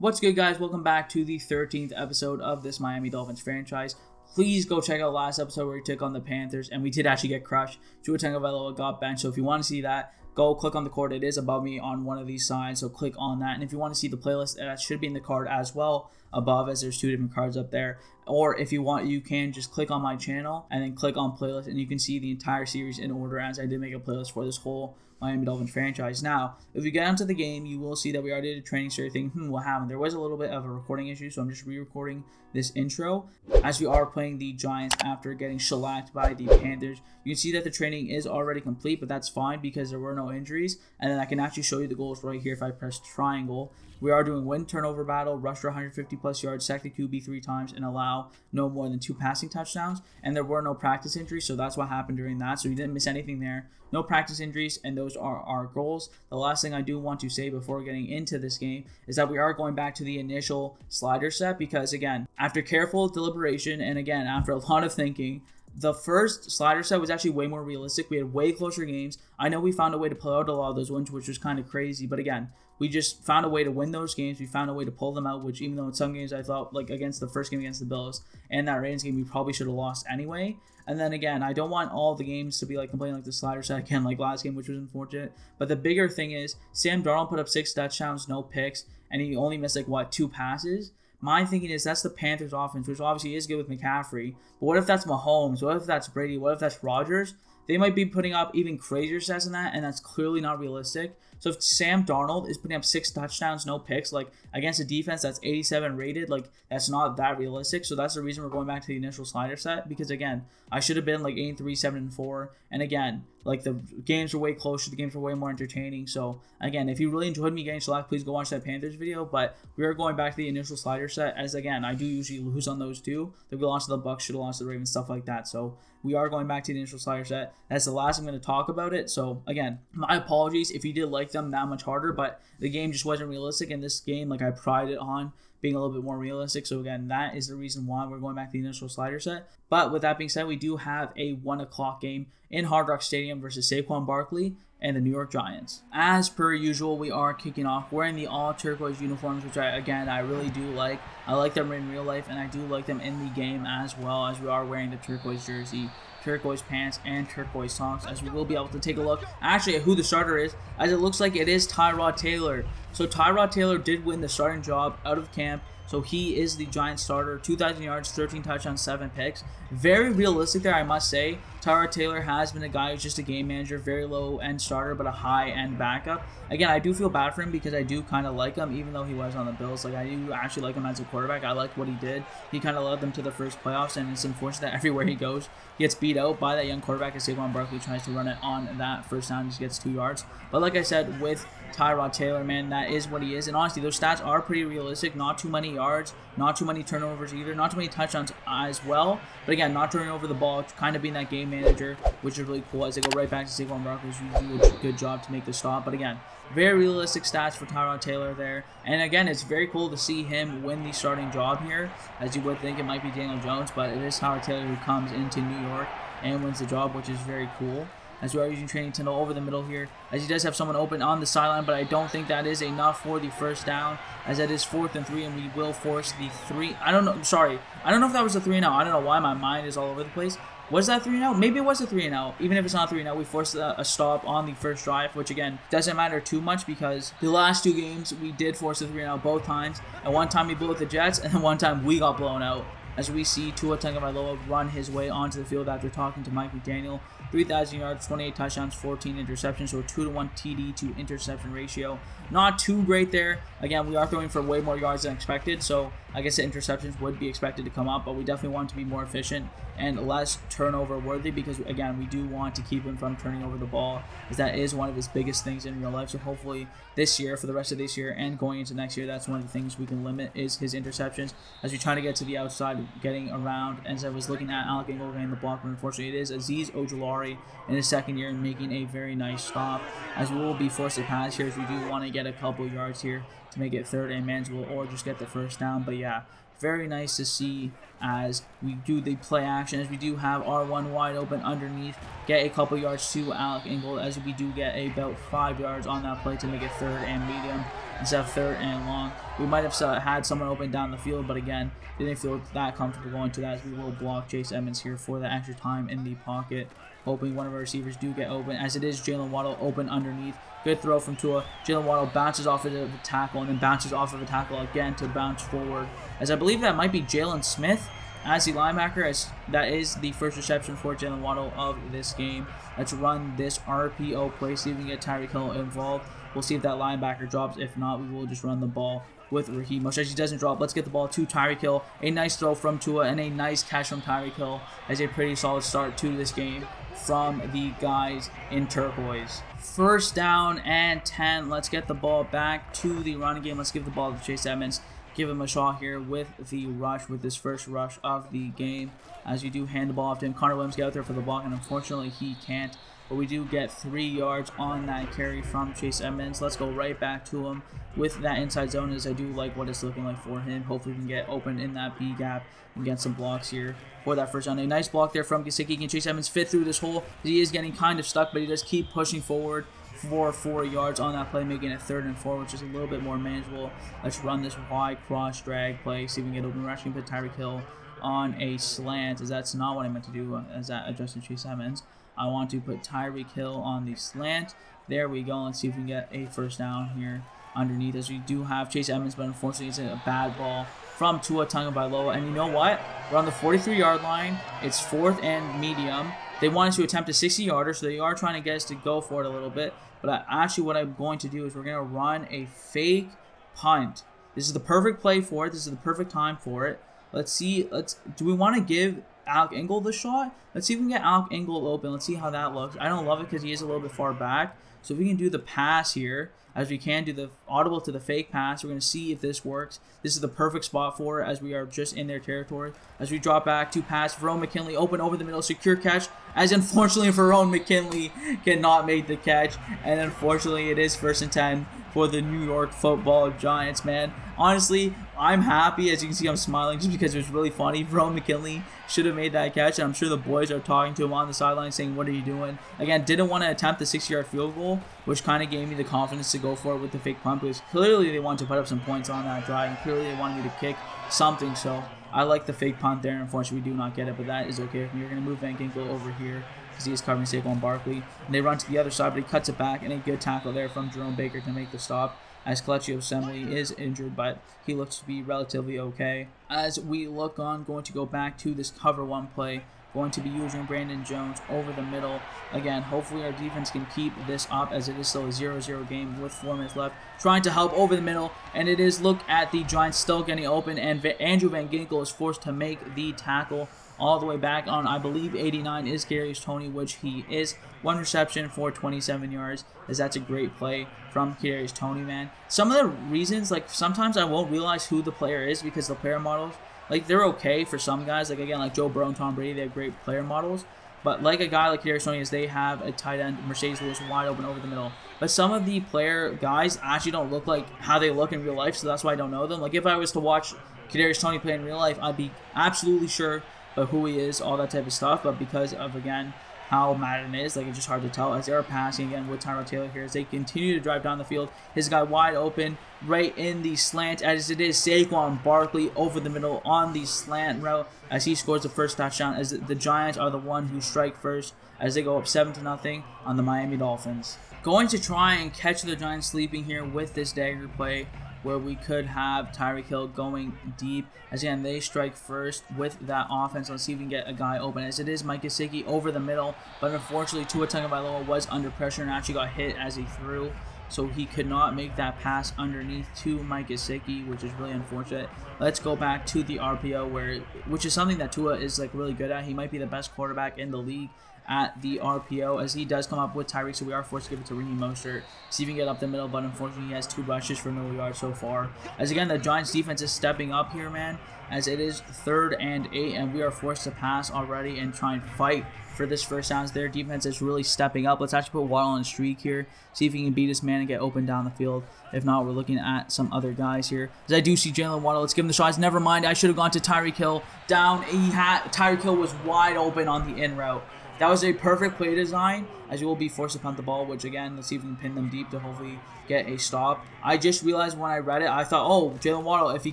What's good, guys? Welcome back to the 13th episode of this Miami Dolphins franchise. Please go check out last episode where we took on the Panthers, and we did actually get crushed. Tagovailoa got benched, so if you want to see that, go click on the card. It is above me on one of these sides, so click on that. And if you want to see the playlist, that should be in the card as well above, as there's two different cards up there. Or if you want, you can just click on my channel and then click on playlist, and you can see the entire series in order, as I did make a playlist for this whole Miami Dolphins franchise. Now, if you get onto the game, you will see that we already did a training story thing. What happened? There was a little bit of a recording issue, so I'm just re-recording this intro as we are playing the Giants after getting shellacked by the Panthers. You can see that the training is already complete, but that's fine because there were no injuries. And then I can actually show you the goals right here if I press triangle. We are doing win turnover battle, rush for 150 plus yards, sack the QB 3 times, and allow no more than 2 passing touchdowns. And there were no practice injuries, so that's what happened during that. So you didn't miss anything there. No practice injuries, and those are our goals. The last thing I do want to say before getting into this game is that we are going back to the initial slider set because, again, after careful deliberation and, again, after a lot of thinking, the first slider set was actually way more realistic. We had way closer games. I know we found a way to pull out a lot of those wins, which was kind of crazy. But again, we just found a way to win those games. We found a way to pull them out, which even though in some games I thought, like against the first game against the Bills and that Ravens game, we probably should have lost anyway. And then again, I don't want all the games to be like complaining like the slider set again, like last game, which was unfortunate. But the bigger thing is Sam Darnold put up 6 touchdowns, no picks, and he only missed 2 passes. My thinking is that's the Panthers offense, which obviously is good with McCaffrey. But what if that's Mahomes? What if that's Brady? What if that's Rodgers? They might be putting up even crazier stats than that, and that's clearly not realistic. So if Sam Darnold is putting up 6 touchdowns, no picks, against a defense that's 87 rated, that's not that realistic. So that's the reason we're going back to the initial slider set, because again, I should have been 8-3, 7-4, and again, the games were way closer, the games were way more entertaining. So again, if you really enjoyed me getting shellacked, please go watch that Panthers video. But we are going back to the initial slider set, as again, I do usually lose on those too. If we lost to the Bucks, should have lost to the Ravens, stuff like that. So we are going back to the initial slider set. That's the last I'm going to talk about it. So again, my apologies if you did like them that much harder, but the game just wasn't realistic. In this game, I prided on being a little bit more realistic. So again, that is the reason why we're going back to the initial slider set. But with that being said, we do have a 1 o'clock game in Hard Rock Stadium versus Saquon Barkley and the New York Giants. As per usual, we are kicking off wearing the all turquoise uniforms, which I really do like. I like them in real life, and I do like them in the game as well, as we are wearing the turquoise jersey, turquoise pants, and turquoise socks, as we will be able to take a look actually at who the starter is, as it looks like it is Tyrod Taylor. So Tyrod Taylor did win the starting job out of camp. So he is the Giants starter, 2,000 yards, 13 touchdowns, 7 picks. Very realistic there, I must say. Tyrod Taylor has been a guy who's just a game manager, very low-end starter, but a high-end backup. Again, I do feel bad for him because I do kind of like him, even though he was on the Bills. I do actually like him as a quarterback. I like what he did. He kind of led them to the first playoffs, and it's unfortunate that everywhere he goes, he gets beat out by that young quarterback as Saquon Barkley tries to run it on that first down, just gets 2 yards. But like I said, with Tyrod Taylor, man, that is what he is. And honestly, those stats are pretty realistic. Not too many yards, not too many turnovers either, not too many touchdowns as well. But again, not turning over the ball, kind of being that game manager, which is really cool as they go right back to Saquon Barkley, who do a good job to make the stop. But again, very realistic stats for Tyrod Taylor there. And again, it's very cool to see him win the starting job here, as you would think it might be Daniel Jones, but it is Tyrod Taylor who comes into New York and wins the job, which is very cool. As we are using training tunnel over the middle here, as he does have someone open on the sideline, but I don't think that is enough for the first down, as that is 4th and 3, and we will force the 3. I don't know if that was a 3 and out. I don't know why my mind is all over the place. Was that 3 and out? Maybe it was a 3 and out. Even if it's not 3 and out, we forced a stop on the first drive, which again doesn't matter too much because the last 2 games we did force a 3 and out both times. And one time we blew out the Jets, and then one time we got blown out. As we see Tua Tagovailoa run his way onto the field after talking to Mike McDaniel. 3,000 yards, 28 touchdowns, 14 interceptions, so a 2-to-1 TD to interception ratio. Not too great there. Again, we are throwing for way more yards than expected, so I guess the interceptions would be expected to come up, but we definitely want to be more efficient and less turnover worthy because, again, we do want to keep him from turning over the ball, as that is one of his biggest things in real life. So hopefully this year, for the rest of this year and going into next year, that's one of the things we can limit is his interceptions, as we try to get to the outside, getting around. As I was looking at Alec Ingold in the block, but unfortunately it is Azeez Ojulari in his second year and making a very nice stop, as we will be forced to pass here, as we do want to get a couple yards here to make it third and manageable or just get the first down. But yeah, very nice to see as we do the play action, as we do have R1 wide open underneath, get a couple yards to Alec Ingold, as we do get about 5 yards on that play to make it third and medium instead of third and long. We might have had someone open down the field, but again, didn't feel that comfortable going to that, as we will block Chase Edmonds here for the extra time in the pocket, hoping one of our receivers do get open, as it is Jalen Waddle open underneath. Good throw from Tua. Jalen Waddle bounces off of the tackle and then bounces off of a tackle again to bounce forward, as I believe that might be Jalen Smith as the linebacker, as that is the first reception for Jalen Waddle of this game. Let's run this RPO play, see if we can get Tyreek Hill involved. We'll see if that linebacker drops. If not, we will just run the ball with Raheem. Most actually doesn't drop. Let's get the ball to Tyreek Hill. A nice throw from Tua and a nice catch from Tyreek Hill, as a pretty solid start to this game from the guys in turquoise. First down and 10. Let's get the ball back to the running game. Let's give the ball to Chase Edmonds. Give him a shot here with the rush, with this first rush of the game, as you do hand the ball off to him. Connor Williams get out there for the block, and unfortunately he can't. But we do get 3 yards on that carry from Chase Edmonds. Let's go right back to him with that inside zone, as I do like what it's looking like for him. Hopefully we can get open in that B gap and get some blocks here for that first down. A nice block there from Gesicki. Can Chase Edmonds fit through this hole? He is getting kind of stuck, but he does keep pushing forward for 4 yards on that play, making it 3rd and 4, which is a little bit more manageable. Let's run this wide cross drag play, see if we can get open. We're actually going to put Tyreek Hill on a slant, as that's not what I meant to do as that adjusted Chase Edmonds. I want to put Tyreek Hill on the slant. There we go. Let's see if we can get a first down here underneath, as we do have Chase Edmonds, but unfortunately it's a bad ball from Tua Tagovailoa. And you know what? We're on the 43-yard line. It's 4th and medium. They wanted to attempt a 60-yarder, so they are trying to get us to go for it a little bit. But actually what I'm going to do is we're going to run a fake punt. This is the perfect play for it. This is the perfect time for it. Let's see. Do we want to give Alec Ingold the shot? Let's see if we can get Alec Ingold open. Let's see how that looks. I don't love it because he is a little bit far back. So if we can do the pass here, as we can do the audible to the fake pass, we're going to see if this works. This is the perfect spot for it, as we are just in their territory. As we drop back to pass, Verone McKinley open over the middle, secure catch, as unfortunately Verone McKinley cannot make the catch. And unfortunately it is 1st and 10 for the New York Football Giants, man. Honestly, I'm happy. As you can see, I'm smiling just because it was really funny. Verone McKinley should have made that catch, and I'm sure the boys are talking to him on the sideline saying, what are you doing? Again, didn't want to attempt the 60-yard field goal, which kind of gave me the confidence to go for it with the fake punt, because clearly they wanted to put up some points on that drive, and clearly they wanted me to kick something. So I like the fake punt there, and unfortunately we do not get it, but that is okay with me. We're going to move Van Ginkel over here, because he is covering Saquon Barkley. And they run to the other side, but he cuts it back, and a good tackle there from Jerome Baker to make the stop, as Kelechi Osemele is injured, but he looks to be relatively okay. As we look on, going to go back to this cover 1 play, going to be using Brandon Jones over the middle. Again, hopefully our defense can keep this up, as it is still a 0-0 game with 4 minutes left. Trying to help over the middle, and it is, look at the Giants still getting open, and Andrew Van Ginkel is forced to make the tackle all the way back on, I believe, 89 is Kadarius Toney, which he is. 1 reception for 27 yards, as that's a great play from Kadarius Toney, man. Some of the reasons, like, sometimes I won't realize who the player is because the player models, like, they're okay for some guys. Like, again, like Joe Burrow and Tom Brady, they have great player models. But like a guy like Kadarius Toney, is they have a tight end, Mercedes Lewis, wide open over the middle. But some of the player guys actually don't look like how they look in real life, so that's why I don't know them. Like, if I was to watch Kadarius Toney play in real life, I'd be absolutely sure of who he is, all that type of stuff. But because of, again, how Madden is, like, it's just hard to tell. As they are passing again with Tyrod Taylor here, as they continue to drive down the field, his guy wide open right in the slant, as it is Saquon Barkley over the middle on the slant route, as he scores the first touchdown, as the Giants are the one who strike first, as they go up 7-0 on the Miami Dolphins. Going to try and catch the Giants sleeping here with this dagger play, where we could have Tyreek Hill going deep. As again, they strike first with that offense. Let's see if we can get a guy open, as it is Mike Gesicki over the middle. But unfortunately, Tua Tagovailoa was under pressure and actually got hit as he threw, so he could not make that pass underneath to Mike Gesicki, which is really unfortunate. Let's go back to the RPO, which is something that Tua is, like, really good at. He might be the best quarterback in the league at the RPO as he does come up with Tyreek, so we are forced to give it to Raheem Mostert. See if he can get up the middle, but unfortunately he has 2 rushes for no yards so far. As again, the Giants defense is stepping up here, man, as it is 3rd and 8, and we are forced to pass already and try and fight for this first down. Their defense is really stepping up. Let's actually put Waddle on a streak here. See if he can beat his man and get open down the field. If not, we're looking at some other guys here. As I do see Jalen Waddle. Let's give him the shots. Never mind. I should have gone to Tyreek Hill. Down. Tyreek Hill was wide open on the in route. That was a perfect play design, as you will be forced to punt the ball, which again, let's see if we can pin them deep to hopefully get a stop. I just realized when I read it, I thought, oh, Jalen Waddle, if he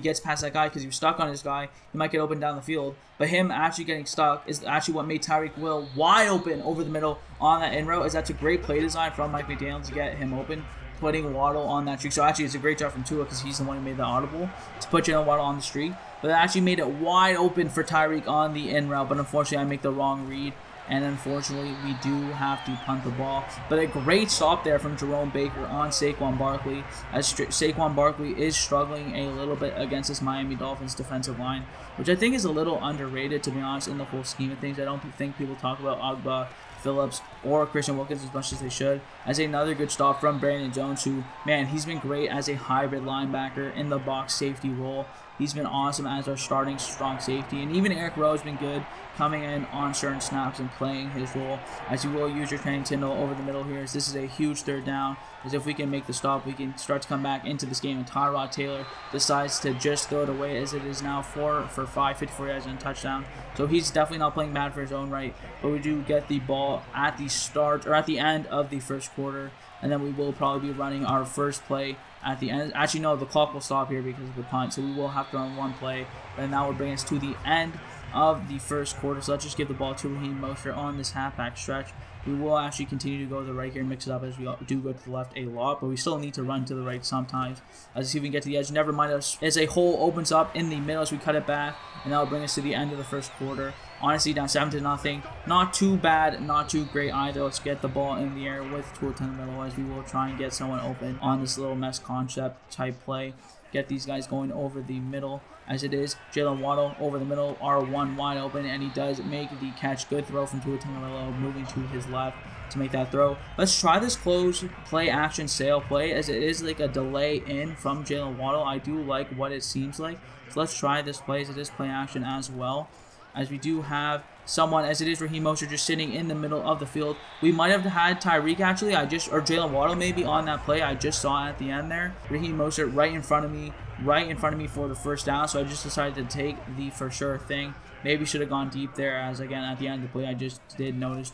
gets past that guy because he was stuck on his guy, he might get open down the field. But him actually getting stuck is actually what made Tyreek Hill wide open over the middle on that in route, as that's a great play design from Mike McDaniel to get him open, putting Waddle on that streak. So actually, it's a great job from Tua because he's the one who made the audible to put Jalen Waddle on the streak. But that actually made it wide open for Tyreek on the in route, but unfortunately, I make the wrong read. And unfortunately, we do have to punt the ball. But a great stop there from Jerome Baker on Saquon Barkley, as Saquon Barkley is struggling a little bit against this Miami Dolphins defensive line, which I think is a little underrated, to be honest, in the whole scheme of things. I don't think people talk about Agba, Phillips, or Christian Wilkins as much as they should. As another good stop from Brandon Jones, who, man, he's been great as a hybrid linebacker in the box safety role. He's been awesome as our starting strong safety. And even Eric Rowe has been good coming in on certain snaps and playing his role. As you will use your Training Tyndall over the middle here, as this is a huge 3rd down. As if we can make the stop, we can start to come back into this game. And Tyrod Taylor decides to just throw it away, as it is now 4 for 5, 54 yards and a touchdown. So he's definitely not playing bad for his own right. But we do get the ball at the start, or at the end of the first quarter. And then we will probably be running our first play at the end. Actually, no, the clock will stop here because of the punt, so we will have to run 1 play. And that will bring us to the end of the first quarter. So let's just give the ball to Raheem Mostert on this halfback stretch. We will actually continue to go to the right here and mix it up, as we do go to the left a lot, but we still need to run to the right sometimes. Let's see if we can get to the edge. Never mind, as a hole opens up in the middle as we cut it back, and that will bring us to the end of the first quarter. Honestly, down 7-0. Not too bad, not too great either. Let's get the ball in the air with Tua Tagovailoa, as we will try and get someone open on this little mesh concept type play. Get these guys going over the middle, as it is Jalen Waddle over the middle, R1 wide open, and he does make the catch. Good throw from Tua Tagovailoa, moving to his left to make that throw. Let's try this close play action sail play, as it is like a delay in from Jalen Waddle. I do like what it seems like. So let's try this play, as it is play action as well, as we do have someone, as it is Raheem Mostert, just sitting in the middle of the field. We might have had Tyreek actually, or Jalen Waddle maybe on that play. I just saw at the end there. Raheem Mostert right in front of me for the first down. So I just decided to take the for sure thing. Maybe should have gone deep there, as again at the end of the play I just did notice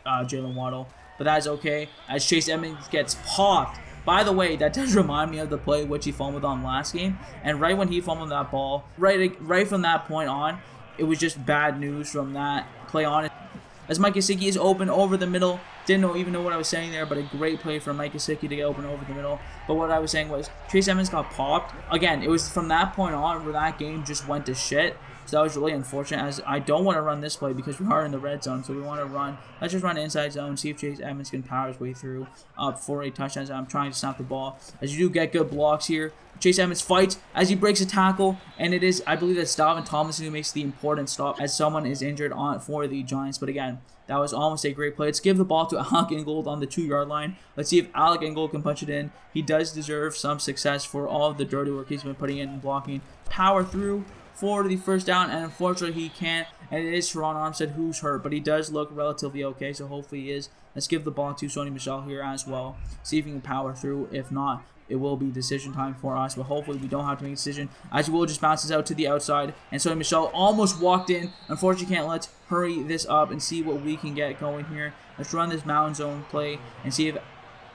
Jalen Waddle. But that's okay, as Chase Edmonds gets popped. By the way, that does remind me of the play which he fumbled on last game. And right when he fumbled that ball, right from that point on, it was just bad news from that play on. As Mike Gesicki is open over the middle. Didn't even know what I was saying there, but a great play from Mike Gesicki to get open over the middle. But what I was saying was Chase Edmonds got popped. Again, it was from that point on where that game just went to shit. So that was really unfortunate, as I don't want to run this play because we are in the red zone. So we want to run. Let's just run inside zone, see if Chase Edmonds can power his way through up for a touchdown. I'm trying to snap the ball. As you do get good blocks here. Chase Edmonds fights as he breaks a tackle, and it is, I believe, that's Dalvin Tomlinson who makes the important stop as someone is injured for the Giants. But again, that was almost a great play. Let's give the ball to Alec Ingold on the 2-yard line. Let's see if Alec Ingold can punch it in. He does deserve some success for all of the dirty work he's been putting in and blocking. Power through for the first down, and unfortunately he can't, and it is Teron Armstead who's hurt, but he does look relatively okay, so hopefully he is. Let's give the ball to Sony Michel here as well. See if he can power through. If not, it will be decision time for us, but hopefully we don't have to make a decision, as he will just bounces out to the outside, and Sony Michel almost walked in. Unfortunately, can't. Let's hurry this up and see what we can get going here. Let's run this mountain zone play and see if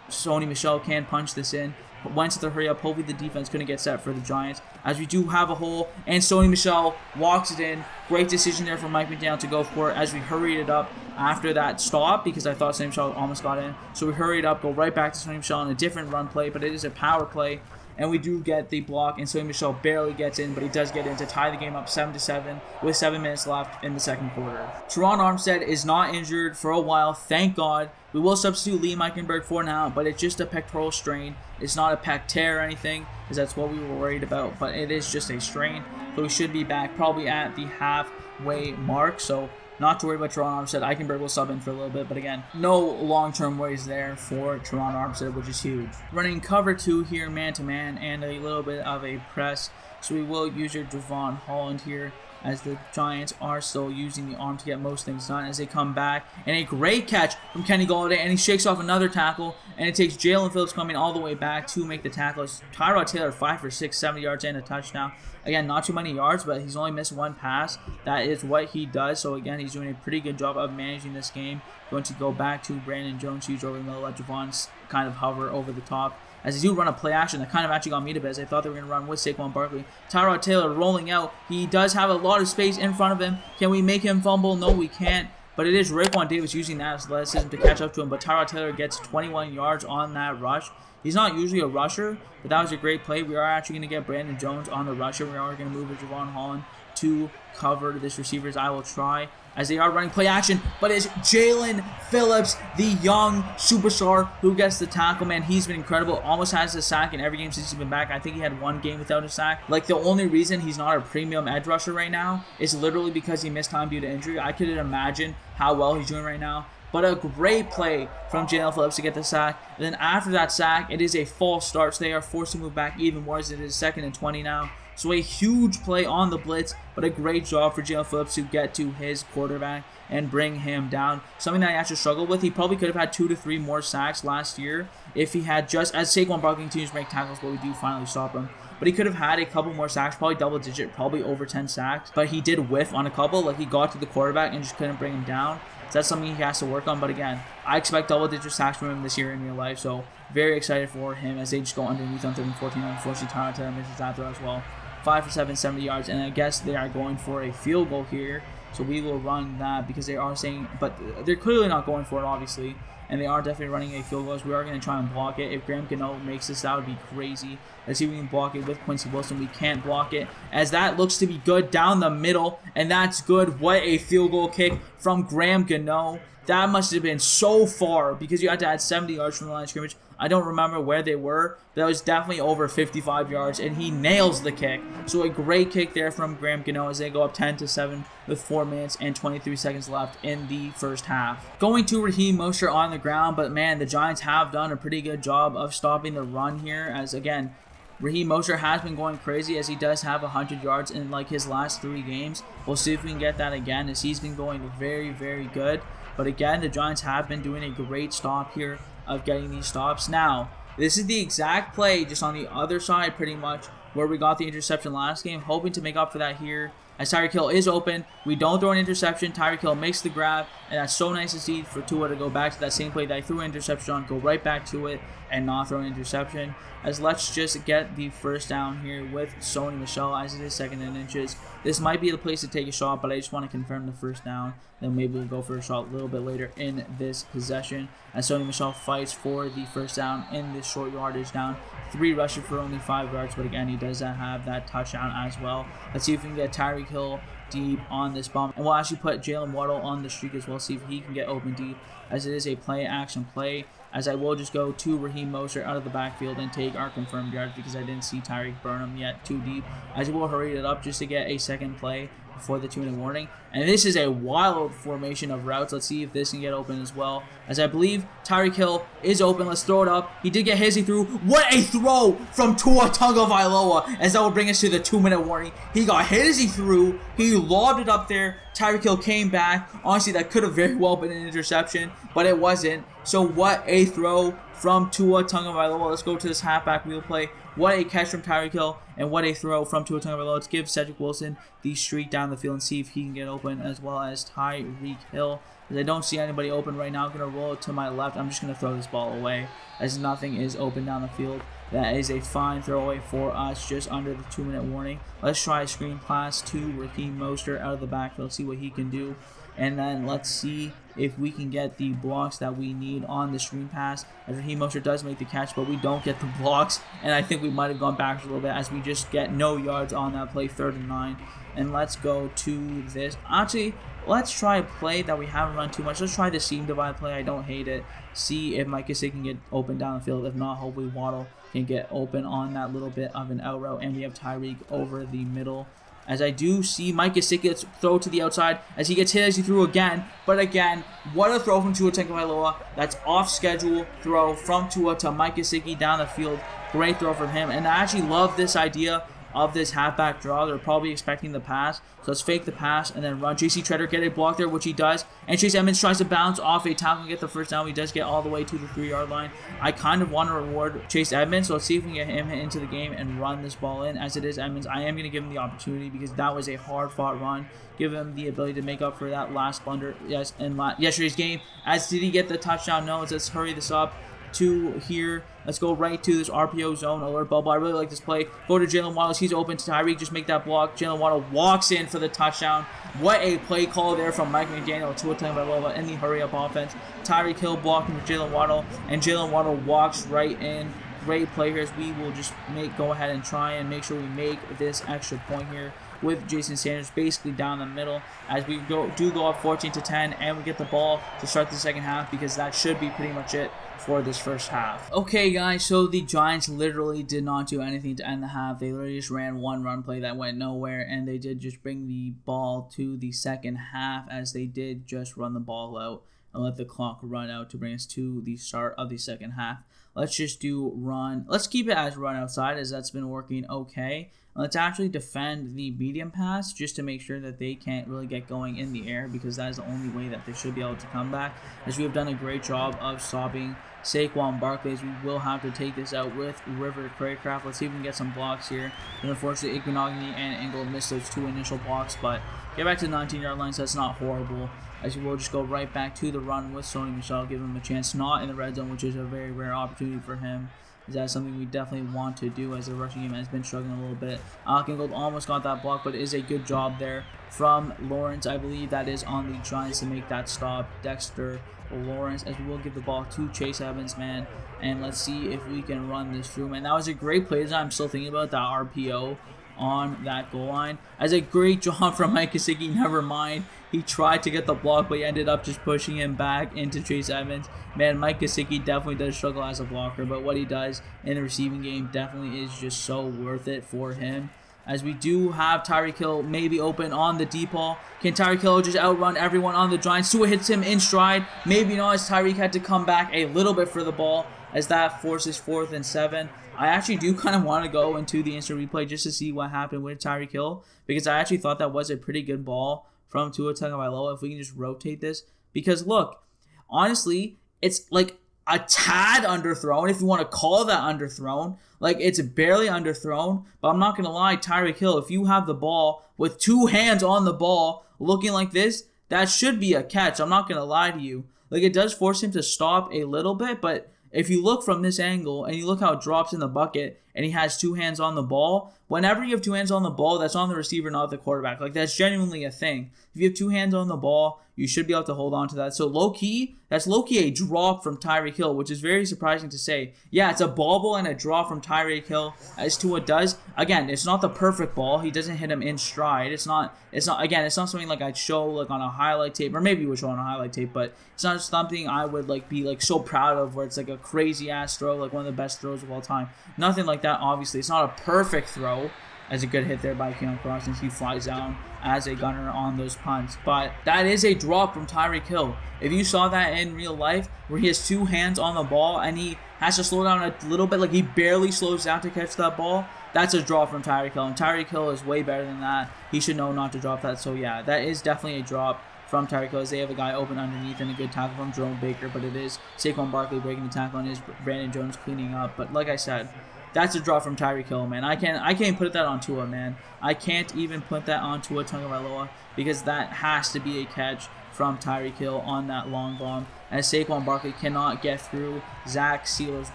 Sony Michel can punch this in. But once the hurry up, hopefully the defense couldn't get set for the Giants, as we do have a hole, and Sony Michel walks it in. Great decision there from Mike McDaniel to go for it, as we hurried it up after that stop, because I thought Sony Michel almost got in. So we hurried up, go right back to Sony Michel on a different run play, but it is a power play, and we do get the block, and Sony Michel barely gets in, but he does get in to tie the game up 7-7 with 7 minutes left in the second quarter. Teron Armstead is not injured for a while, thank God. We will substitute Liam Eichenberg for now, but it's just a pectoral strain. It's not a pec tear or anything, because that's what we were worried about, but it is just a strain. So we should be back probably at the halfway mark. So Not to worry about Teron Armstead. Eichenberg will sub in for a little bit, but again, no long-term worries there for Teron Armstead, which is huge. Running cover 2 here, man-to-man, and a little bit of a press. So we will use your Javon Holland here, as the Giants are still using the arm to get most things done as they come back. And a great catch from Kenny Golladay, and he shakes off another tackle, and it takes Jalen Phillips coming all the way back to make the tackle. It's Tyrod Taylor 5 for 6, 70 yards and a touchdown. Again, not too many yards, but he's only missed one pass. That is what he does. So again, he's doing a pretty good job of managing this game. Going to go back to Brandon Jones, huge over the middle, let Javon kind of hover over the top. As they do run a play action that kind of actually got me to bed. I thought they were going to run with Saquon Barkley. Tyrod Taylor rolling out. He does have a lot of space in front of him. Can we make him fumble? No, we can't. But it is Raekwon Davis using that athleticism to catch up to him. But Tyrod Taylor gets 21 yards on that rush. He's not usually a rusher, but that was a great play. We are actually going to get Brandon Jones on the rusher. We are going to move with Javon Holland to cover this receiver's I will try, as they are running play action, but it's Jalen Phillips, the young superstar, who gets the tackle. Man, he's been incredible. Almost has a sack in every game since he's been back. I think he had one game without a sack. Like, the only reason he's not a premium edge rusher right now is literally because he missed time due to injury. I couldn't imagine how well he's doing right now. But a great play from Jalen Phillips to get the sack. And then after that sack, it is a false start, so they are forced to move back even more, as it is 2nd and 20 now. So a huge play on the blitz, but a great job for Jalen Phillips to get to his quarterback and bring him down. Something that I actually struggled with. He probably could have had 2 to 3 more sacks last year if he had just, as Saquon Barkley continues to make tackles, but we do finally stop him. But he could have had a couple more sacks, probably double digit, probably over 10 sacks. But he did whiff on a couple, like he got to the quarterback and just couldn't bring him down. So that's something he has to work on. But again, I expect double digit sacks from him this year in real life. So very excited for him as they just go underneath on 3rd and 14. Unfortunately, Tyrod Taylor misses that throw as well. 5 for 7, 70 yards, and I guess they are going for a field goal here. So we will run that because they are saying, but they're clearly not going for it, obviously. And they are definitely running a field goal. So we are going to try and block it. If Graham Gano makes this, that would be crazy. Let's see if we can block it with Quincy Wilson. We can't block it, as that looks to be good down the middle, and that's good. What a field goal kick from Graham Gano. That must have been so far, because you had to add 70 yards from the line of scrimmage. I don't remember where they were, but that was definitely over 55 yards, and he nails the kick. So a great kick there from Graham Gano as they go up 10-7 with 4 minutes and 23 seconds left in the first half. Going to Raheem Mostert on the ground, but man, the Giants have done a pretty good job of stopping the run here, as again, Raheem Mostert has been going crazy, as he does have 100 yards in like his last 3 games. We'll see if we can get that again, as he's been going very, very good. But again, the Giants have been doing a great stop here of getting these stops. Now, this is the exact play just on the other side pretty much where we got the interception last game, hoping to make up for that here. As Tyreek Hill is open, we don't throw an interception. Tyreek Hill makes the grab, and that's so nice to see for Tua to go back to that same play that I threw an interception on, go right back to it, and not throw an interception. As let's just get the first down here with Sony Michel, as it is 2nd and inches. This might be the place to take a shot, but I just want to confirm the first down. Then maybe we'll go for a shot a little bit later in this possession. As Sony Michel fights for the first down in this short yardage down. 3 rushes for only 5 yards, but again, he does have that touchdown as well. Let's see if we can get Tyreek Hill deep on this bomb. And we'll actually put Jalen Waddle on the streak as well, see if he can get open deep, as it is a play action play. As I will just go to Raheem Mostert out of the backfield and take our confirmed yards, because I didn't see Tyreek burn him yet too deep. As we'll hurry it up just to get a second play before the 2-minute warning. And this is a wild formation of routes. Let's see if this can get open as well, as I believe Tyreek Hill is open. Let's throw it up. He did get his, he threw. What a throw from Tua Tagovailoa, as that will bring us to the 2-minute warning. He got his, he threw. He lobbed it up there. Tyreek Hill came back. Honestly, that could have very well been an interception, but it wasn't. So what a throw from Tua Tagovailoa. Let's go to this halfback wheel play. What a catch from Tyreek Hill, and what a throw from Tua Tagovailoa. Let's give Cedric Wilson the streak down the field and see if he can get open, as well as Tyreek Hill. As I don't see anybody open right now, I'm going to roll it to my left. I'm just going to throw this ball away, as nothing is open down the field. That is a fine throwaway for us just under the 2-minute warning. Let's try a screen pass to Raheem Mostert out of the backfield, see what he can do. And then let's see if we can get the blocks that we need on the screen pass. As Raheem Mostert does make the catch, but we don't get the blocks. And I think we might have gone backwards a little bit, as we just get no yards on that play, 3rd and 9. And let's go to this. Actually, let's try a play that we haven't run too much. Let's try the seam divide play. I don't hate it. See if Mike Gesicki can get open down the field. If not, hopefully Waddle can get open on that little bit of an out route. And we have Tyreek over the middle. as I do see Mike Gesicki. Let's throw to the outside as he gets hit as he threw again. But again, what a throw from Tua Tagovailoa. That's off schedule throw from Tua to Mike Gesicki down the field. Great throw from him. And I actually love this idea of this halfback draw. They're probably expecting the pass. So let's fake the pass and then run. J.C. Treader get a block there, which he does. And Chase Edmonds tries to bounce off a tackle and get the first down. He does get all the way to the 3-yard line. I kind of want to reward Chase Edmonds. So let's see if we can get him into the game and run this ball in. As it is Edmonds, I am going to give him the opportunity because that was a hard-fought run. Give him the ability to make up for that last blunder in yesterday's game. As did he get the touchdown? No. Let's hurry this up to here. Let's go right to this RPO zone alert bubble. I really like this play. Go to Jalen Waddle. He's open to Tyreek. Just make that block. Jalen Waddle walks in for the touchdown. What a play call there from Mike McDaniel to a Tagovailoa in the hurry-up offense. Tyreek Hill blocking for Jalen Waddle, and Jalen Waddle walks right in. Great play here as we will just go ahead and try and make sure we make this extra point here with Jason Sanders basically down the middle as we go up 14-10, and we get the ball to start the second half because that should be pretty much it for this first half. Okay, guys, so the Giants literally did not do anything to end the half. They literally just ran one run play that went nowhere, and they did just bring the ball to the second half as they did just run the ball out and let the clock run out to bring us to the start of the second half. Let's just do run. Let's keep it as run outside as that's been working okay. Let's actually defend the medium pass just to make sure that they can't really get going in the air because that is the only way that they should be able to come back. As we have done a great job of stopping Saquon Barkley, as we will have to take this out with River Craycraft. Let's see if we can get some blocks here. And unfortunately, Iguanogany and Engel missed those two initial blocks, but get back to the 19-yard line, so that's not horrible. As we will just go right back to the run with Sony Michel, give him a chance, not in the red zone, which is a very rare opportunity for him. That's something we definitely want to do as the rushing game has been struggling a little bit. Kingold almost got that block, but it is a good job there from Lawrence. I believe that is on the Giants to make that stop. Dexter Lawrence, as we will give the ball to Chase Evans, man. And let's see if we can run this through, man. That was a great play design. I'm still thinking about that RPO on that goal line. As a great job from Mike Gesicki, never mind. He tried to get the block, but he ended up just pushing him back into Chase Edmonds. Man, Mike Gesicki definitely does struggle as a blocker, but what he does in the receiving game definitely is just so worth it for him. As we do have Tyreek Hill maybe open on the deep ball. Can Tyreek Hill just outrun everyone on the Giants? Tua hits him in stride. Maybe not, as Tyreek had to come back a little bit for the ball as that forces 4th and 7. I actually do kind of want to go into the instant replay just to see what happened with Tyreek Hill because I actually thought that was a pretty good ball from Tua Tagovailoa if we can just rotate this. Because look, honestly, it's like a tad underthrown, if you want to call that underthrown. Like, it's barely underthrown, but I'm not going to lie, Tyreek Hill, if you have the ball with two hands on the ball looking like this, that should be a catch. I'm not going to lie to you. Like, it does force him to stop a little bit, but if you look from this angle and you look how it drops in the bucket and he has two hands on the ball, whenever you have two hands on the ball, that's on the receiver, not the quarterback. Like, that's genuinely a thing. If you have two hands on the ball, you should be able to hold on to that. So low-key, that's low-key a drop from Tyreek Hill, which is very surprising to say. Yeah, it's a bobble and a drop from Tyreek Hill as to what does. Again, it's not the perfect ball. He doesn't hit him in stride. It's not something like I'd show like on a highlight tape, or maybe we would show on a highlight tape, but it's not something I would like be like so proud of where it's like a crazy-ass throw, like one of the best throws of all time. Nothing like that, obviously. It's not a perfect throw. As a good hit there by Keon Cross, and he flies down as a gunner on those punts. But that is a drop from Tyreek Hill. If you saw that in real life, where he has two hands on the ball and he has to slow down a little bit, like he barely slows down to catch that ball, that's a drop from Tyreek Hill. And Tyreek Hill is way better than that. He should know not to drop that. So yeah, that is definitely a drop from Tyreek Hill as they have a guy open underneath and a good tackle from Jerome Baker. But it is Saquon Barkley breaking the tackle and is Brandon Jones cleaning up. But like I said, that's a drop from Tyreek Hill, man. I can't put that on Tua, man. I can't even put that on Tua Tagovailoa because that has to be a catch from Tyreek Hill on that long bomb. As Saquon Barkley cannot get through Zach Sealer's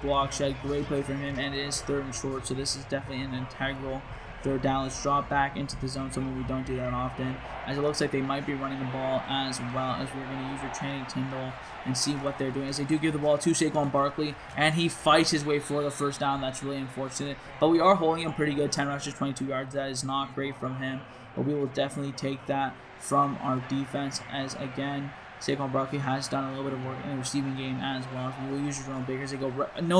block shed. Great play from him, and it is 3rd and short, so this is definitely an integral 3rd down. Let's drop back into the zone, something we don't do that often, as it looks like they might be running the ball as well, as we're going to use your training Tyndall and see what they're doing. As they do give the ball to Saquon Barkley, and he fights his way for the first down. That's really unfortunate, but we are holding him pretty good. 10 rushes, 22 yards. That is not great from him, but we will definitely take that from our defense. As again, Saquon Barkley has done a little bit of work in the receiving game as well. We will use Jerome Baker.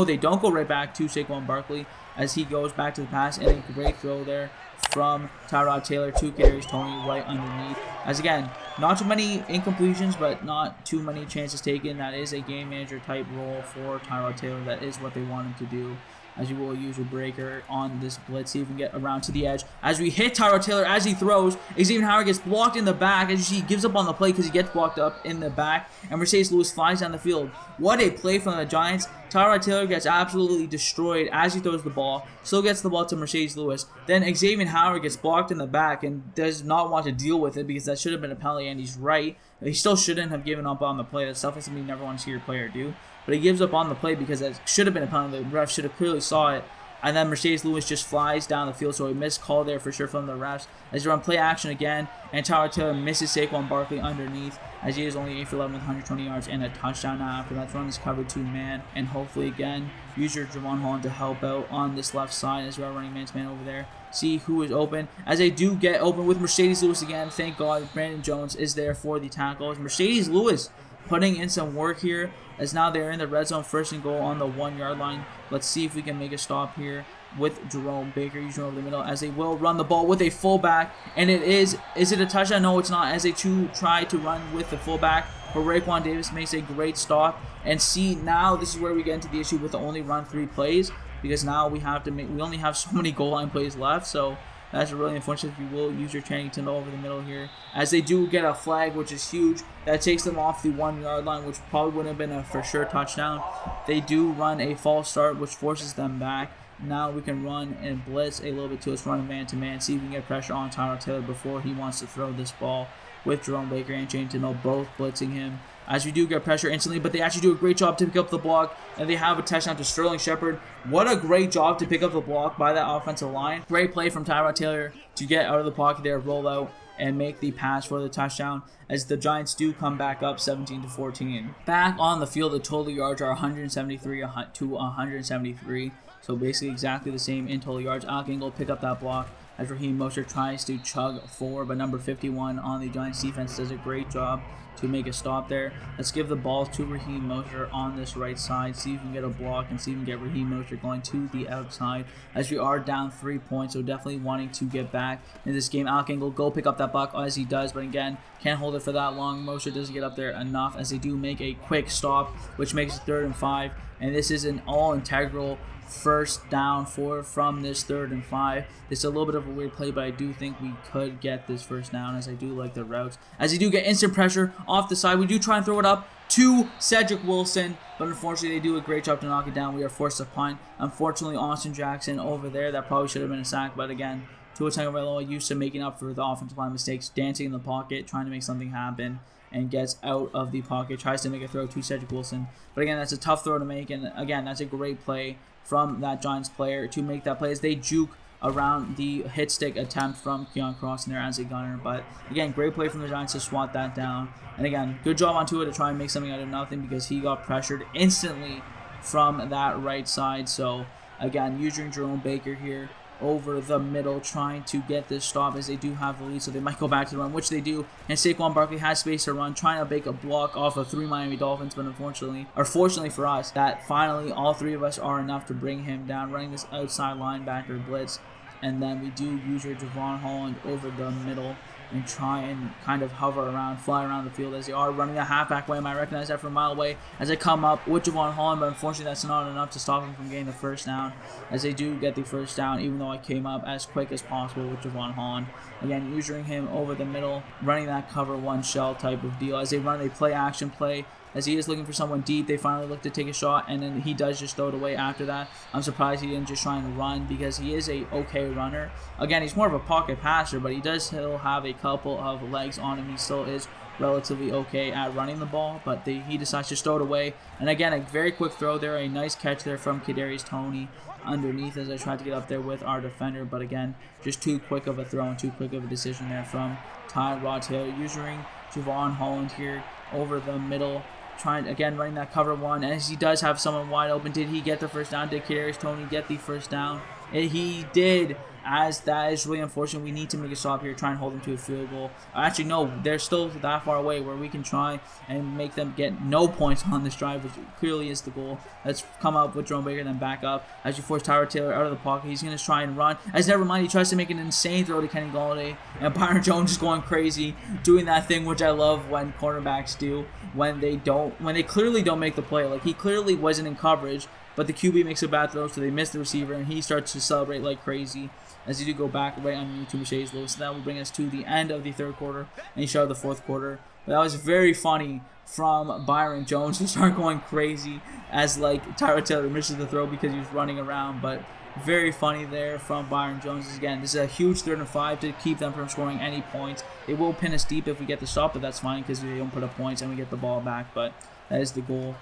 They don't go right back to Saquon Barkley as he goes back to the pass, and a great throw there from Tyrod Taylor to Kadarius Toney right underneath. As again, not too many incompletions, but not too many chances taken. That is a game manager type role for Tyrod Taylor. That is what they want him to do. As you will use your breaker on this blitz, see if we can get around to the edge. As we hit Tyrod Taylor as he throws, Xavier Howard gets blocked in the back. As you see, he gives up on the play because he gets blocked up in the back. And Mercedes Lewis flies down the field. What a play from the Giants. Tyrod Taylor gets absolutely destroyed as he throws the ball. Still gets the ball to Mercedes Lewis. Then Xavier Howard gets blocked in the back and does not want to deal with it because that should have been a penalty, and he's right. He still shouldn't have given up on the play. That's definitely something you never want to see your player do. But he gives up on the play because that should have been a penalty. The ref should have clearly saw it. And then Mercedes Lewis just flies down the field, so a missed call there for sure from the refs. As you run play action again, and Tyrod Taylor misses Saquon Barkley underneath, as he is only 8 for 11 with 120 yards and a touchdown now after that run is covered 2-man. And hopefully again, use your Javon Holland to help out on this left side as we are running man-to-man over there. See who is open. As they do get open with Mercedes Lewis again, thank God Brandon Jones is there for the tackle. Mercedes Lewis putting in some work here, as now they're in the red zone, 1st and goal on the 1-yard line. Let's see if we can make a stop here with Jerome Baker using over the middle, as they will run the ball with a fullback, and is it a touchdown? No, it's not, as they try to run with the fullback, but Raekwon Davis makes a great stop. And see, now this is where we get into the issue with the only run 3 plays, because now we only have so many goal line plays left, so that's really unfortunate. If you will use your Channing over the middle here, as they do get a flag, which is huge. That takes them off the 1-yard line, which probably wouldn't have been a for sure touchdown. They do run a false start, which forces them back. Now we can run and blitz a little bit too. Let's run man-to-man, see if we can get pressure on Tyrod Taylor before he wants to throw this ball, with Jerome Baker and Channing both blitzing him. As we do get pressure instantly, but they actually do a great job to pick up the block, and they have a touchdown to Sterling Shepard. What a great job to pick up the block by that offensive line. Great play from Tyrod Taylor to get out of the pocket there, roll out, and make the pass for the touchdown, as the Giants do come back up 17-14. Back on the field, the total yards are 173 to 173, so basically exactly the same in total yards. Alec Ingold pick up that block as Raheem Mostert tries to chug forward, but number 51 on the Giants defense does a great job to make a stop there. Let's give the ball to Raheem Mostert on this right side, see if we can get a block and see if we can get Raheem Mostert going to the outside, as we are down 3 points, so definitely wanting to get back in this game. Alec Ingold go pick up that block as he does, but again, can't hold it for that long. Mostert doesn't get up there enough, as they do make a quick stop, which makes it 3rd and 5, and this is an all-integral 1st down from this 3rd and 5. It's a little bit of a weird play, but I do think we could get this 1st down, as I do like the routes. As they do get instant pressure off the side, we do try and throw it up to Cedric Wilson, but unfortunately they do a great job to knock it down. We are forced to punt. Unfortunately, Austin Jackson over there, that probably should have been a sack, but again, Tua Tagovailoa used to making up for the offensive line mistakes, dancing in the pocket, trying to make something happen, and gets out of the pocket, tries to make a throw to Cedric Wilson. But again, that's a tough throw to make, and again, that's a great play from that Giants player to make that play, as they juke around the hit stick attempt from Keon Cross in there as a gunner. But again, great play from the Giants to swat that down. And again, good job on Tua to try and make something out of nothing, because he got pressured instantly from that right side. So again, using Jerome Baker here over the middle, trying to get this stop, as they do have the lead, so they might go back to the run, which they do, and Saquon Barkley has space to run, trying to make a block off of 3 Miami Dolphins, but fortunately for us, that finally all 3 of us are enough to bring him down, running this outside linebacker blitz. And then we do use your Javon Holland over the middle and try and kind of hover around, fly around the field, as they are running a halfback way. I recognize that from a mile away as they come up with Javon Holland, but unfortunately that's not enough to stop him from getting the 1st down, as they do get the 1st down, even though I came up as quick as possible with Javon Holland. Again, using him over the middle, running that cover 1 shell type of deal, as they run a play action play. As he is looking for someone deep, they finally look to take a shot, and then he does just throw it away after that. I'm surprised he didn't just try and run, because he is a okay runner. Again, he's more of a pocket passer, but he does still have a couple of legs on him. He still is relatively okay at running the ball, but he decides to throw it away. And again, a very quick throw there, a nice catch there from Kadarius Toney underneath, as I tried to get up there with our defender, but again, just too quick of a throw and too quick of a decision there from Tyrod Taylor. Using Javon Holland here over the middle, running that cover 1, as he does have someone wide open. Did he get the 1st down? Did Kadarius Toney get the 1st down? He did, as that is really unfortunate. We need to make a stop here, try and hold them to a field goal. Actually, no, they're still that far away where we can try and make them get no points on this drive, which clearly is the goal. Let's come up with Jerome Baker, then back up as you force Tyrod Taylor out of the pocket. He's going to try and run. As never mind, he tries to make an insane throw to Kenny Golladay, and Byron Jones is going crazy, doing that thing which I love when cornerbacks do when they clearly don't make the play. Like, he clearly wasn't in coverage, but the QB makes a bad throw, so they miss the receiver, and he starts to celebrate like crazy as he do go back right underneath to Mercedes Lewis. So that will bring us to the end of the third quarter, and he started the fourth quarter. But that was very funny from Byron Jones to start going crazy as like Tyrod Taylor misses the throw because he was running around, but very funny there from Byron Jones. Again, this is a huge 3rd and 5 to keep them from scoring any points. They will pin us deep if we get the stop, but that's fine because they don't put up points and we get the ball back, but that is the goal.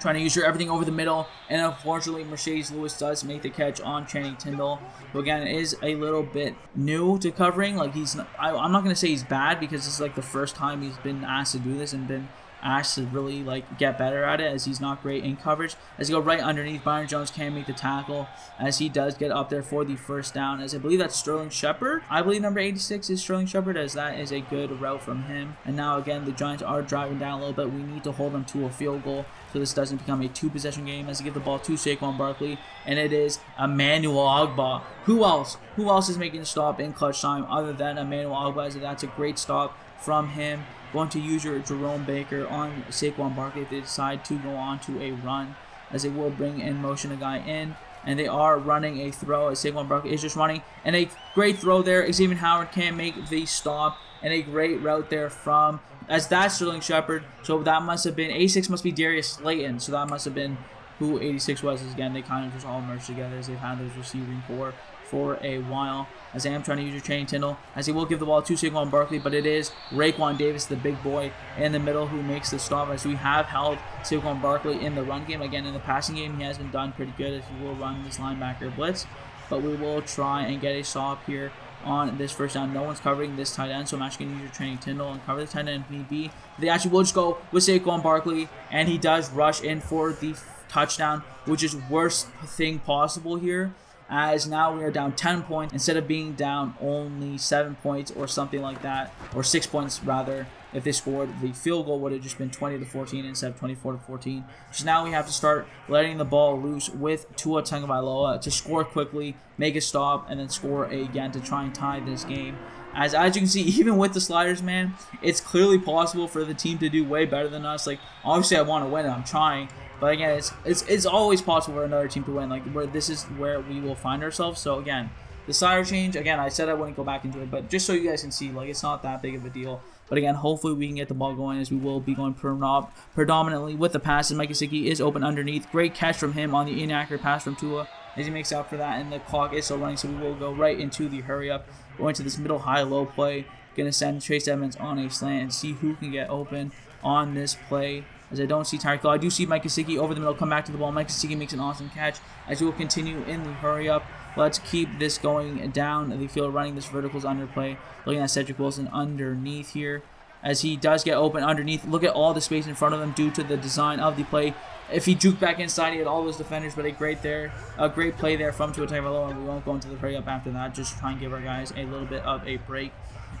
Trying to use your everything over the middle, and unfortunately Mercedes Lewis does make the catch on Channing Tindall, who again is a little bit new to covering. Like, I'm not going to say he's bad because this is like the first time he's been asked to do this and been asked to really like get better at it, as he's not great in coverage. As he go right underneath, Byron Jones can make the tackle as he does get up there for the first down, as I believe that's Sterling Shepard. I believe number 86 is Sterling Shepard, as that is a good route from him. And now again the Giants are driving down a little bit. We need to hold them to a field goal so this doesn't become a 2-possession game, as they give the ball to Saquon Barkley, and it is Emmanuel Ogbah. Who else is making a stop in clutch time other than Emmanuel Ogbah? As that's a great stop from him. Going to use your Jerome Baker on Saquon Barkley if they decide to go on to a run, as they will bring in motion a guy in, and they are running a throw as Saquon Barkley is just running, and a great throw there. Xavier Howard can make the stop, and a great route there from, as that's Sterling Shepard, so that must have been, 86 must be Darius Slayton, so that must have been who 86 was. As again, they kind of just all merged together as they've had those receiving core for a while. As I am trying to use your Channing Tindall, as he will give the ball to Saquon Barkley, but it is Raekwon Davis, the big boy in the middle, who makes the stop, as we have held Saquon Barkley in the run game. Again, in the passing game, he has been done pretty good, as he will run this linebacker blitz, but we will try and get a stop here on this first down. No one's covering this tight end, so I'm actually going to use your Channing Tindall and cover the tight end if need be. They actually will just go with Saquon Barkley, and he does rush in for the touchdown, which is worst thing possible here, as now we are down 10 points instead of being down only 7 points or something like that, or 6 points rather. If they scored, the field goal would have just been 20-14 instead of 24-14. So now we have to start letting the ball loose with Tua Tagovailoa to score quickly, make a stop, and then score again to try and tie this game. As you can see, even with the sliders, man, it's clearly possible for the team to do way better than us. Like, obviously I want to win, I'm trying. But again, it's always possible for another team to win. Like, this is where we will find ourselves. So again, the slider change, again, I said I wouldn't go back into it, but just so you guys can see, like, it's not that big of a deal. But again, hopefully we can get the ball going, as we will be going predominantly with the passes. Mike Gesicki is open underneath. Great catch from him on the inaccurate pass from Tua, as he makes up for that, and the clock is still running, so we will go right into the hurry up, going to this middle high-low play. Going to send Chase Edmonds on a slant and see who can get open on this play. As I don't see Tyreek, I do see Mike Gesicki over the middle, come back to the ball. Mike Gesicki makes an awesome catch, as we will continue in the hurry up. Let's keep this going down the field, running this verticals underplay. Looking at Cedric Wilson underneath here, as he does get open underneath. Look at all the space in front of him due to the design of the play. If he juked back inside, he had all those defenders, but a great play there from Tua Tagovailoa, and we won't go into the hurry up after that. Just try and give our guys a little bit of a break.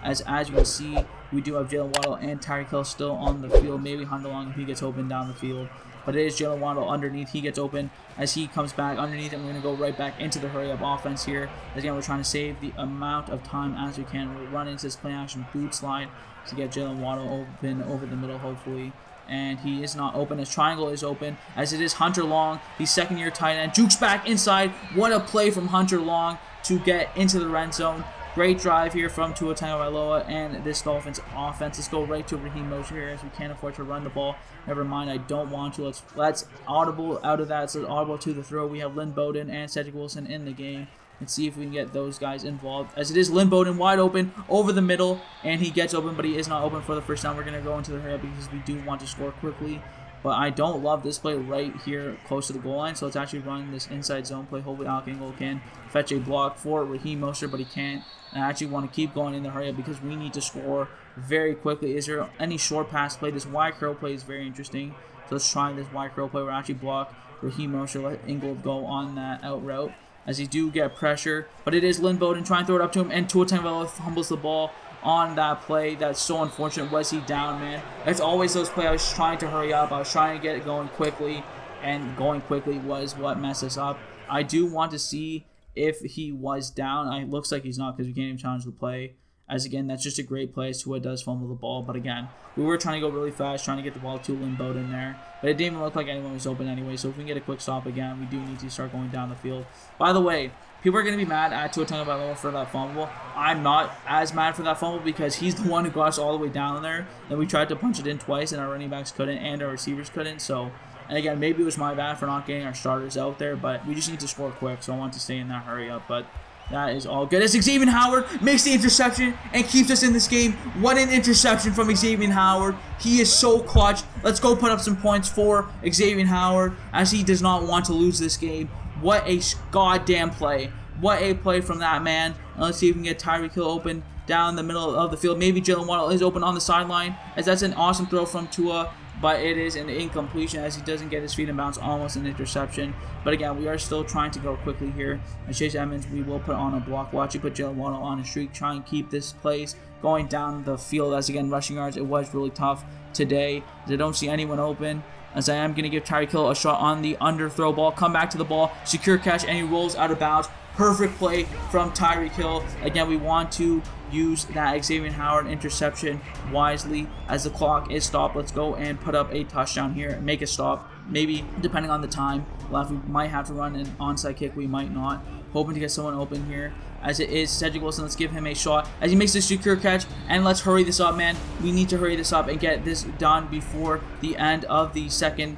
As you can see, we do have Jalen Waddle and Tyreek Hill still on the field. Maybe Hunter Long if he gets open down the field. But it is Jalen Waddle underneath. He gets open as he comes back underneath, and we're going to go right back into the hurry-up offense here. Again, we're trying to save the amount of time as we can. We'll run into this play-action boot slide to get Jalen Waddle open over the middle, hopefully. And he is not open. His triangle is open, as it is Hunter Long, the second-year tight end. Jukes back inside. What a play from Hunter Long to get into the red zone. Great drive here from Tua Tagovailoa and this Dolphins offense. Let's go right to Raheem Mostert here, as we can't afford to run the ball. Never mind, I don't want to. Let's audible out of that. So audible to the throw. We have Lynn Bowden and Cedric Wilson in the game. Let's see if we can get those guys involved. As it is Lynn Bowden wide open over the middle, and he gets open, but he is not open for the first down. We're going to go into the hurry up because we do want to score quickly. But I don't love this play right here close to the goal line. So let's actually run this inside zone play. Hopefully Alec Engel can fetch a block for Raheem Mostert, but he can't. And I actually want to keep going in the hurry up because we need to score very quickly. Is there any short pass play? This wide curl play is very interesting. So let's try this wide curl play. We'll actually block Raheem Mostert, let Engel go on that out route. as he do get pressure. But it is Lynn Bowden trying to throw it up to him, and Tua Tagovailoa fumbles the ball on that play. That's so unfortunate. Was he down, man? It's always those plays. I was trying to hurry up. I was trying to get it going quickly, and going quickly was what messed us up. I do want to see if he was down. It looks like he's not because we can't even challenge the play. As again, that's just a great play. Tua does fumble the ball, but again, we were trying to go really fast, trying to get the ball to Lynn Bowden there, but it didn't even look like anyone was open anyway. So if we can get a quick stop again, we do need to start going down the field. By the way, people are going to be mad at Tua Tagovailoa for that fumble. I'm not as mad for that fumble because he's the one who got us all the way down there, and we tried to punch it in twice, and our running backs couldn't, and our receivers couldn't. So, and again, maybe it was my bad for not getting our starters out there, but we just need to score quick, so I want to stay in that hurry up. But that is all good. As Xavier Howard makes the interception and keeps us in this game. What an interception from Xavier Howard. He is so clutch. Let's go put up some points for Xavier Howard as he does not want to lose this game. What a goddamn play. What a play from that man. And let's see if we can get Tyreek Hill open down the middle of the field. Maybe Jalen Waddle is open on the sideline, as that's an awesome throw from Tua, but it is an incompletion as he doesn't get his feet in bounds. Almost an interception. But again, we are still trying to go quickly here. And Chase Edmonds, we will put on a block. Watch you put Jalen Waddle on a streak. Try and keep this place going down the field. As again, rushing yards, it was really tough today. As I don't see anyone open. As I am going to give Tyreek Hill a shot on the underthrow ball. Come back to the ball. Secure catch, and he rolls out of bounds. Perfect play from Tyreek Hill. Again, we want to use that Xavier Howard interception wisely as the clock is stopped. Let's go and put up a touchdown here and make a stop. Maybe, depending on the time left, we might have to run an onside kick. We might not. Hoping to get someone open here. As it is Cedric Wilson, let's give him a shot as he makes the secure catch. And let's hurry this up, man. We need to hurry this up and get this done before the end of the second,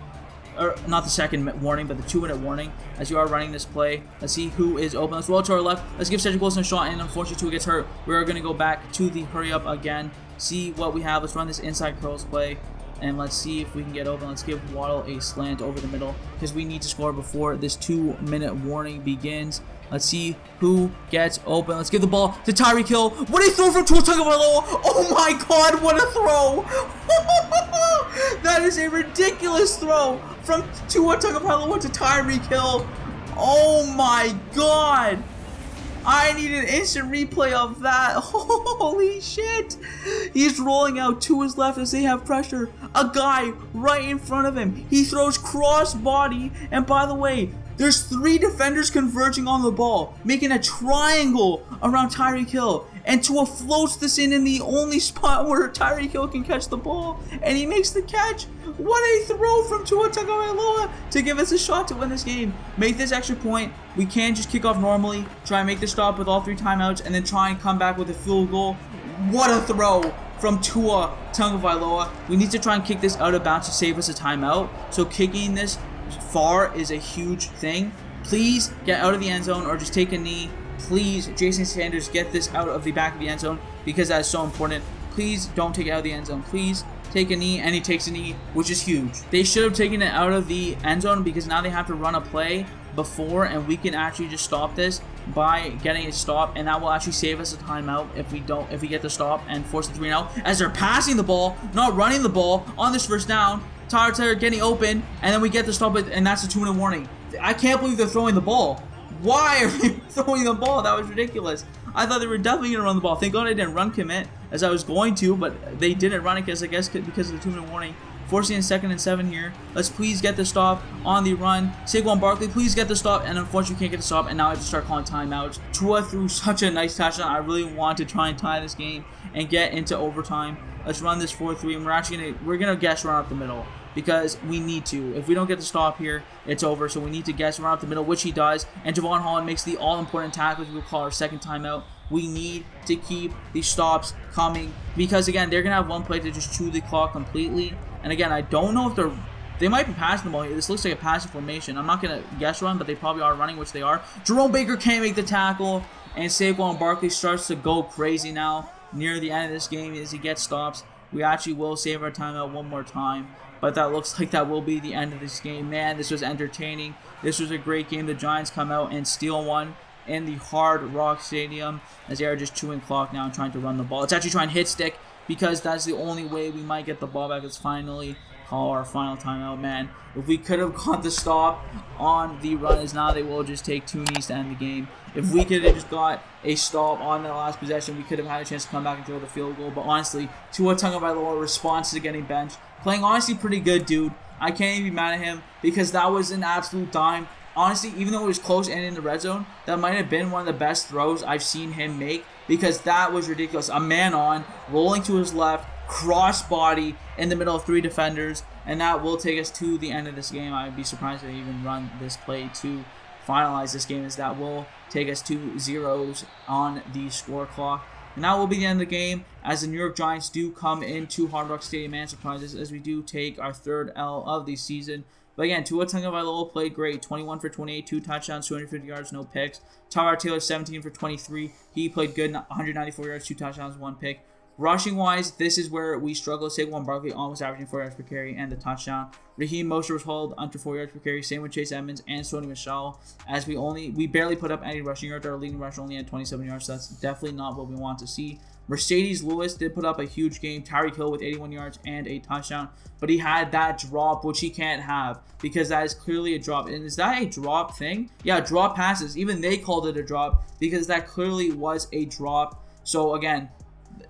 or not the second warning, but the 2-minute warning as you are running this play. Let's see who is open. Let's roll to our left. Let's give Cedric Wilson a shot, and unfortunately Tua gets hurt. We're going to go back to the hurry up again. See what we have. Let's run this inside curls play, and let's see if we can get open. Let's give Waddle a slant over the middle because we need to score before this 2-minute warning begins. Let's see who gets open. Let's give the ball to Tyreek Hill. What a throw from Tua Tagovailoa! Oh my God, what a throw! That is a ridiculous throw from Tua Tagovailoa to Tyreek Hill. Oh my God! I need an instant replay of that. Holy shit! He's rolling out to his left as they have pressure. A guy right in front of him. He throws cross body, and by the way, there's 3 defenders converging on the ball, making a triangle around Tyreek Hill. And Tua floats this in the only spot where Tyreek Hill can catch the ball, and he makes the catch. What a throw from Tua Tagovailoa to give us a shot to win this game. Make this extra point. We can just kick off normally, try and make the stop with all 3 timeouts, and then try and come back with a field goal. What a throw from Tua Tagovailoa. We need to try and kick this out of bounds to save us a timeout. So kicking this far is a huge thing. Please get out of the end zone or just take a knee. Please, Jason Sanders, get this out of the back of the end zone because that is so important. Please don't take it out of the end zone. Please take a knee, and he takes a knee, which is huge. They should have taken it out of the end zone because now they have to run a play before, and we can actually just stop this by getting a stop, and that will actually save us a timeout if we get the stop and force the 3-and-out as they're passing the ball, not running the ball on this first down. Tyler getting open, and then we get the stop, and that's a 2-minute warning. I can't believe they're throwing the ball. Why are they throwing the ball? That was ridiculous. I thought they were definitely going to run the ball. Thank God I didn't run commit as I was going to, but they didn't run it because of the 2-minute warning. Forcing in 2nd and 7 here. Let's please get the stop on the run. Saquon Barkley, please get the stop, and unfortunately can't get the stop, and now I have to start calling timeouts. Tua threw such a nice touchdown. I really want to try and tie this game and get into overtime. Let's run this 4-3, and we're gonna guess run up the middle because we need to. If we don't get the stop here, it's over. So we need to guess run up the middle, which he does. And Javon Holland makes the all-important tackle, which we'll call our second timeout. We need to keep these stops coming because, again, they're going to have one play to just chew the clock completely. And, again, I don't know if they might be passing the ball here. This looks like a passing formation. I'm not going to guess run, but they probably are running, which they are. Jerome Baker can't make the tackle, and Saquon Barkley starts to go crazy now near the end of this game as he gets stops. We actually will save our timeout one more time, but that looks like that will be the end of this game. Man, this was entertaining. This was a great game. The Giants come out and steal one in the Hard Rock Stadium as they are just chewing clock now and trying to run the ball. It's actually trying to hit stick because that's the only way we might get the ball back. It's finally call our final timeout, man. If we could have got the stop on the run, as now they will just take 2 knees to end the game. If we could have just got a stop on that last possession, we could have had a chance to come back and throw the field goal. But honestly, Tua Tagovailoa response to getting benched, playing honestly pretty good, dude. I can't even be mad at him because that was an absolute dime. Honestly, even though it was close and in the red zone, that might have been one of the best throws I've seen him make because that was ridiculous. A man on, rolling to his left, cross body in the middle of 3 defenders, and that will take us to the end of this game. I would be surprised if they even run this play to finalize this game, as that will take us to zeros on the score clock. And that will be the end of the game, as the New York Giants do come into Hard Rock Stadium and surprise us, as we do take our 3rd L of the season. But again, Tua Tagovailoa played great. 21 for 28, 2 touchdowns, 250 yards, no picks. Tyrod Taylor, 17 for 23. He played good, 194 yards, 2 touchdowns, 1 pick. Rushing-wise, this is where we struggle. Saquon Barkley almost averaging 4 yards per carry and the touchdown. Raheem Mostert was held under 4 yards per carry. Same with Chase Edmonds and Sony Michel, as we barely put up any rushing yards. Our leading rusher only had 27 yards, so that's definitely not what we want to see. Mercedes Lewis did put up a huge game. Tyreek Hill with 81 yards and a touchdown, but he had that drop, which he can't have because that is clearly a drop. And is that a drop thing? Yeah, drop passes. Even they called it a drop because that clearly was a drop. So again,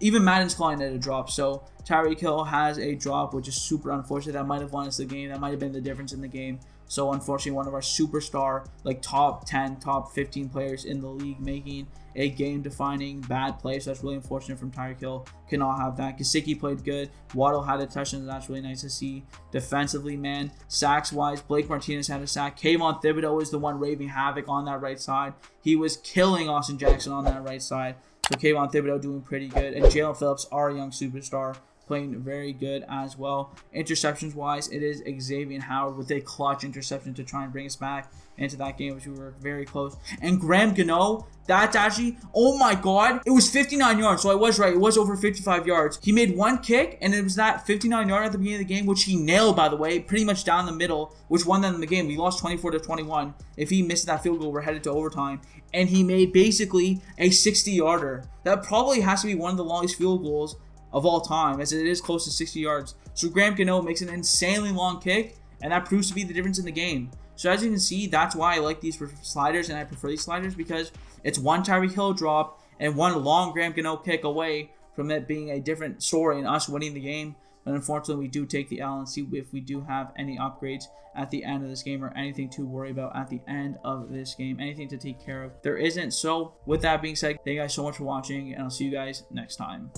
even Madden's calling it a drop. So Tyreek Hill has a drop, which is super unfortunate. That might have won us the game. That might have been the difference in the game. So unfortunately, one of our superstar, like top 10, top 15 players in the league making a game-defining bad play. So that's really unfortunate from Tyreek Hill. Cannot have that. Gesicki played good. Waddle had a touchdown. That's really nice to see. Defensively, man, sacks-wise, Blake Martinez had a sack. Kayvon Thibodeau is the one raving havoc on that right side. He was killing Austin Jackson on that right side. So Kayvon Thibodeau doing pretty good. And Jalen Phillips, our young superstar, playing very good as well. Interceptions wise, it is Xavier Howard with a clutch interception to try and bring us back into that game, which we were very close. And Graham Gano, that's actually, oh my god, it was 59 yards. So I was right, it was over 55 yards. He made one kick, and it was that 59 yard at the beginning of the game, which he nailed, by the way, pretty much down the middle, which won them the game. We lost 24-21. If he missed that field goal, we're headed to overtime. And he made basically a 60-yarder. That probably has to be one of the longest field goals of all time, as it is close to 60 yards. So Graham Gano makes an insanely long kick, and that proves to be the difference in the game. So as you can see, that's why I like these sliders, and I prefer these sliders, because it's one Tyreek Hill drop and one long Graham Gano kick away from it being a different story and us winning the game. But unfortunately, we do take the L, and see if we do have any upgrades at the end of this game, or anything to worry about at the end of this game, anything to take care of. There isn't. So with that being said, thank you guys so much for watching, and I'll see you guys next time.